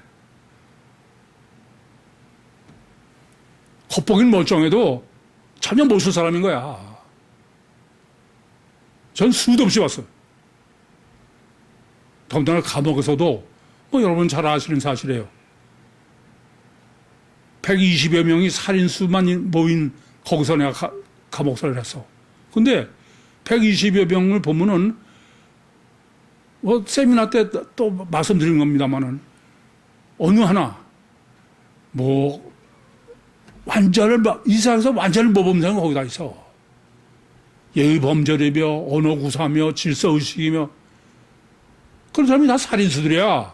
겉보긴 멀쩡해도 전혀 못 쓸 사람인 거야. 전 수도 없이 봤어요. 더군다나 감옥에서도 뭐 여러분 잘 아시는 사실이에요. 120여 명이 살인수만 모인 거기서 내가 감옥살이를 했어. 근데 120여 명을 보면은 뭐 세미나 때 또 말씀드린 겁니다만은 어느 하나 뭐 완전을 이 세상에서 완전을 모범 사람이 거기다 있어. 예의범절이며 언어구사며 질서의식이며 그런 사람이 다 살인수들이야.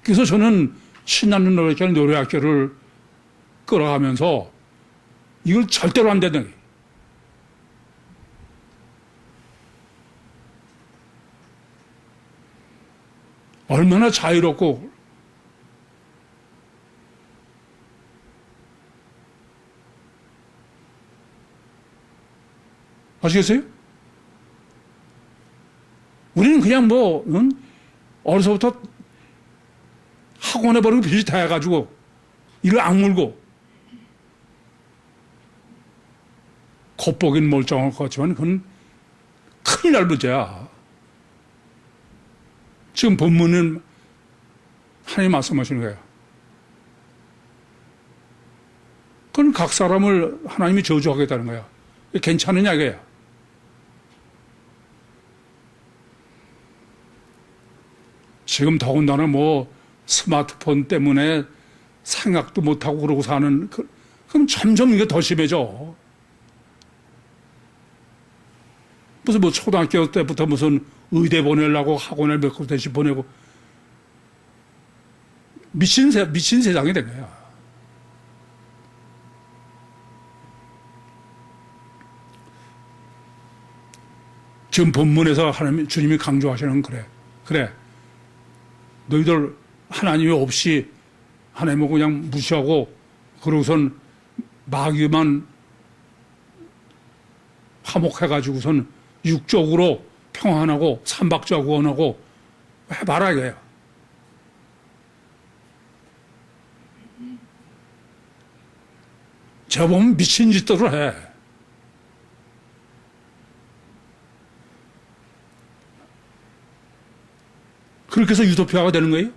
그래서 저는 신나는 노래학교를 끌어가면서 이걸 절대로 안 된다. 얼마나 자유롭고 아시겠어요? 우리는 그냥 뭐 어려서부터 학원에 버리고 비슷해가지고 이를 악물고 겉보긴 멀쩡할 것 같지만 그건 큰일 날 문제야. 지금 본문은 하나님 말씀하시는 거예요. 그건 각 사람을 하나님이 저주하겠다는 거야. 괜찮으냐 이거야. 지금 더군다나 뭐 스마트폰 때문에 생각도 못하고 그러고 사는 그럼 점점 이게 더 심해져. 무슨 뭐 초등학교 때부터 무슨 의대 보내려고 학원을 몇 군데씩 보내고 미친 세상이 된 거야. 지금 본문에서 하나님 주님이 강조하시는 그래 너희들 하나님이 없이 하나님을 그냥 무시하고 그러고선 마귀만 화목해가지고선 육적으로 평안하고 삼박자고 원하고 해봐라 이거예요. 제가 보면 미친 짓들을 해. 그렇게 해서 유토피아가 되는 거예요?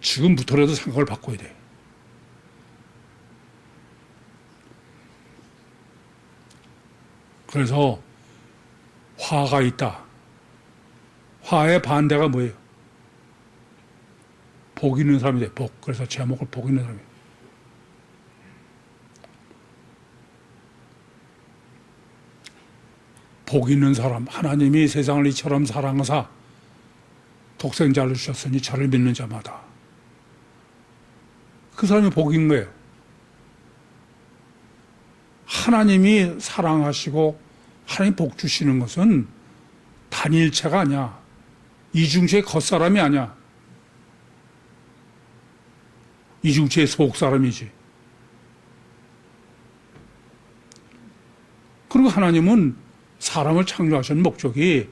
지금부터라도 생각을 바꿔야 돼. 그래서 화가 있다. 화의 반대가 뭐예요? 복 있는 사람이 돼. 복. 그래서 제목을 복 있는 사람이에요. 복 있는 사람. 하나님이 세상을 이처럼 사랑하사 독생자를 주셨으니 저를 믿는 자마다. 그 사람이 복 있는 거예요. 하나님이 사랑하시고 하나님 복 주시는 것은 단일체가 아니야. 이중체의 겉사람이 아니야. 이중체의 속사람이지. 그리고 하나님은 사람을 창조하신 목적이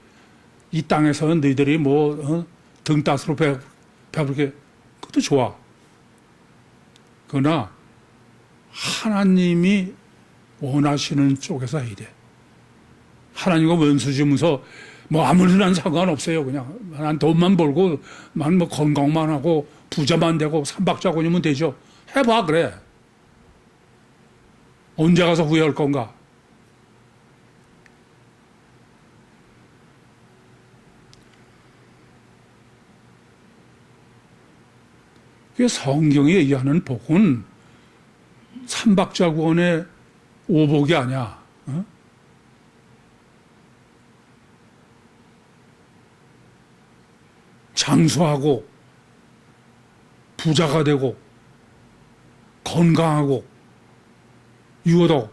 이 땅에서 너희들이 등따스로 배부르게 그것도 좋아. 그러나 하나님이 원하시는 쪽에서 해야 돼. 하나님과 원수지면서 아무리 난 상관없어요. 그냥 난 돈만 벌고 난 건강만 하고 부자만 되고 삼박자군이면 되죠. 해봐 그래. 언제 가서 후회할 건가? 성경이 얘기하는 복은 삼박자구원의 오복이 아니야. 어? 장수하고 부자가 되고 건강하고 유효도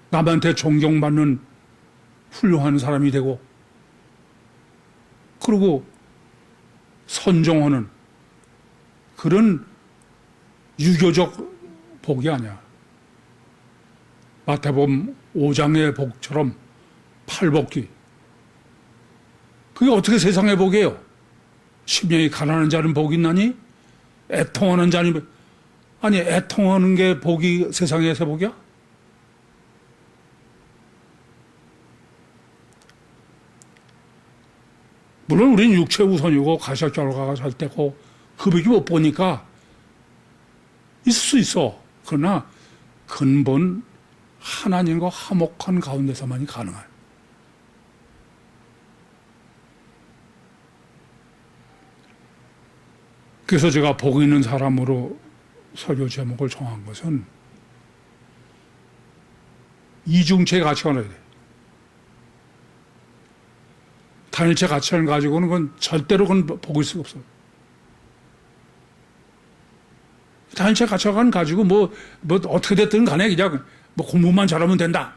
남한테 존경받는 훌륭한 사람이 되고, 그리고 선종하는 그런 유교적 복이 아니야. 마태복음 5장의 복처럼 팔복기. 그게 어떻게 세상의 복이에요? 심령이 가난한 자는 복이 있나니? 애통하는 자는, 아니, 애통하는 게 복이 세상에서 복이야? 물론 우리는 육체 우선이고 가시적절과가 잘 때고 흡입이 못 보니까 있을 수 있어. 그러나 근본 하나님과 화목한 가운데서만이 가능한. 그래서 제가 복 있는 사람으로 설교 제목을 정한 것은 이중체 가치관을 돼. 단일체 가치관을 가지고는 그건 절대로 그건 복일 수가 없어요. 단일체 가치관 가지고 뭐 어떻게 됐든 간에 그냥 뭐 공부만 잘하면 된다.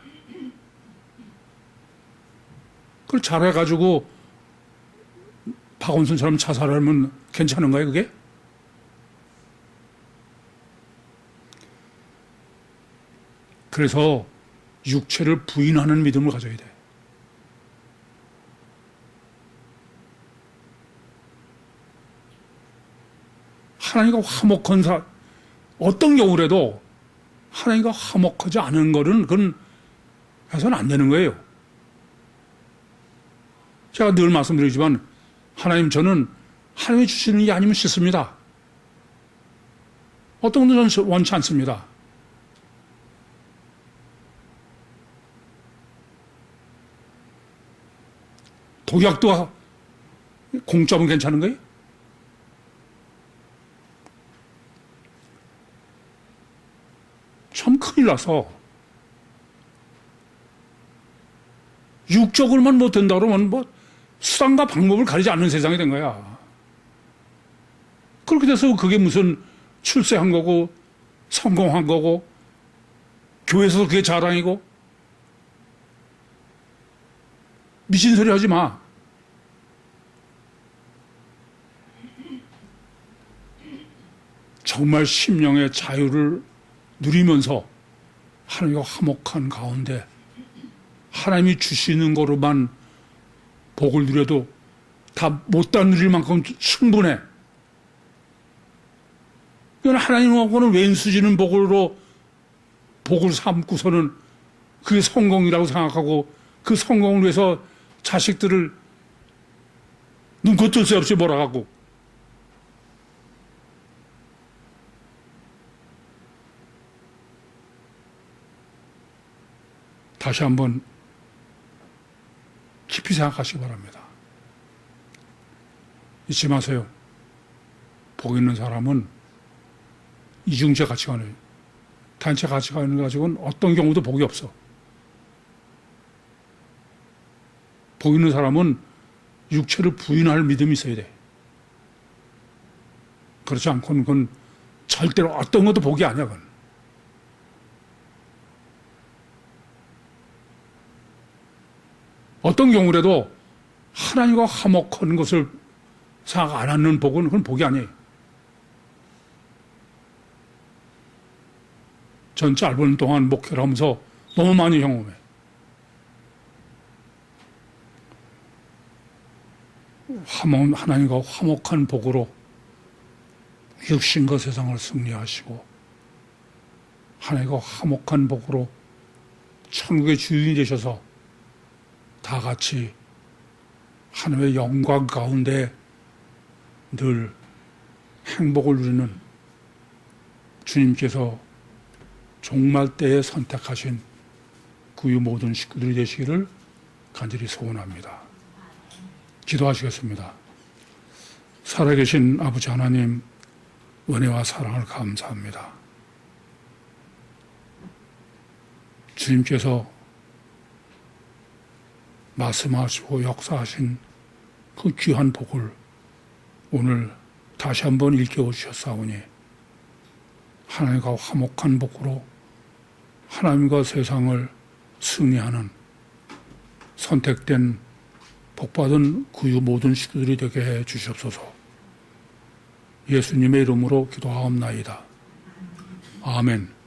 그걸 잘해가지고 박원순처럼 자살하면 괜찮은 거예요, 그게? 그래서 육체를 부인하는 믿음을 가져야 돼. 하나님과 화목한 어떤 경우라도 하나님과 화목하지 않은 거는 그건 해서는 안 되는 거예요. 제가 늘 말씀드리지만 하나님 저는 하나님이 주시는 게 아니면 싫습니다. 어떤 분들은 저는 원치 않습니다. 독약도 공짜면 괜찮은 거예요? 참 큰일 나서 육적으로만 못 된다 그러면 뭐 수단과 방법을 가리지 않는 세상이 된 거야. 그렇게 돼서 그게 무슨 출세한 거고 성공한 거고 교회에서도 그게 자랑이고 미친 소리 하지 마. 정말 심령의 자유를 누리면서 하나님과 화목한 가운데 하나님이 주시는 거로만 복을 누려도 다 못다 누릴 만큼 충분해. 이건 하나님하고는 왼수지는 복으로 복을 삼고서는 그게 성공이라고 생각하고 그 성공을 위해서 자식들을 눈코 뜰 새 없이 몰아가고 다시 한번 깊이 생각하시기 바랍니다. 잊지 마세요. 복 있는 사람은 이중체 가치관을, 단체 가치관을 가지고는 어떤 경우도 복이 없어. 복 있는 사람은 육체를 부인할 믿음이 있어야 돼. 그렇지 않고는 그건 절대로 어떤 것도 복이 아니야, 그건. 어떤 경우라도 하나님과 화목한 것을 생각 안 하는 복은 그건 복이 아니에요. 전 짧은 동안 목회를 하면서 너무 많이 경험해. 하나님과 화목한 복으로 육신과 세상을 승리하시고 하나님과 화목한 복으로 천국의 주인이 되셔서 다 같이 하나님의 영광 가운데 늘 행복을 누리는 주님께서 종말 때에 선택하신 그 모든 식구들이 되시기를 간절히 소원합니다. 기도하시겠습니다. 살아계신 아버지 하나님, 은혜와 사랑을 감사합니다. 주님께서 말씀하시고 역사하신 그 귀한 복을 오늘 다시 한번 일깨워 주셨사오니 하나님과 화목한 복으로 하나님과 세상을 승리하는 선택된 복받은 구유 모든 식구들이 되게 해 주시옵소서. 예수님의 이름으로 기도하옵나이다. 아멘.